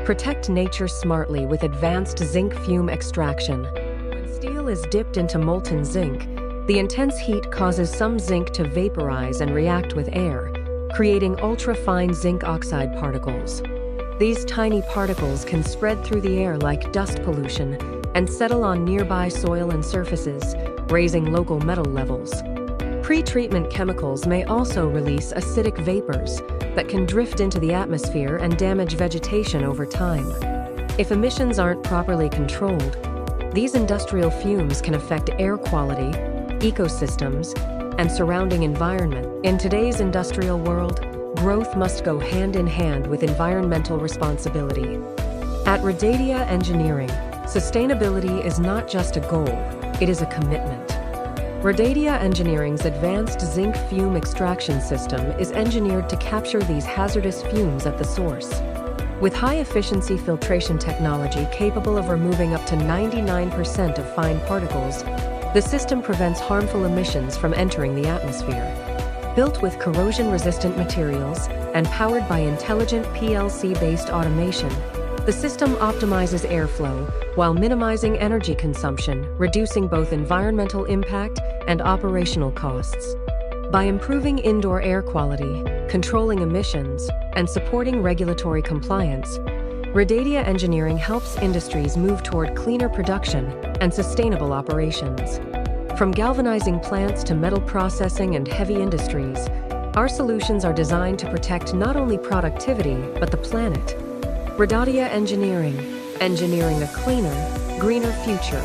Protect nature smartly with advanced zinc fume extraction. When steel is dipped into molten zinc, the intense heat causes some zinc to vaporize and react with air, creating ultra-fine zinc oxide particles. These tiny particles can spread through the air like dust pollution and settle on nearby soil and surfaces, raising local metal levels. Pre-treatment chemicals may also release acidic vapors that can drift into the atmosphere and damage vegetation over time. If emissions aren't properly controlled, these industrial fumes can affect air quality, ecosystems, and surrounding environment. In today's industrial world, growth must go hand in hand with environmental responsibility. At Radadia Engineering, sustainability is not just a goal, it is a commitment. Radadia Engineering's advanced zinc fume extraction system is engineered to capture these hazardous fumes at the source. With high-efficiency filtration technology capable of removing up to 99% of fine particles, the system prevents harmful emissions from entering the atmosphere. Built with corrosion-resistant materials and powered by intelligent PLC-based automation, the system optimizes airflow while minimizing energy consumption, reducing both environmental impact and operational costs. By improving indoor air quality, controlling emissions, and supporting regulatory compliance, Radadia Engineering helps industries move toward cleaner production and sustainable operations. From galvanizing plants to metal processing and heavy industries, our solutions are designed to protect not only productivity, but the planet. Radadia Engineering, engineering a cleaner, greener future.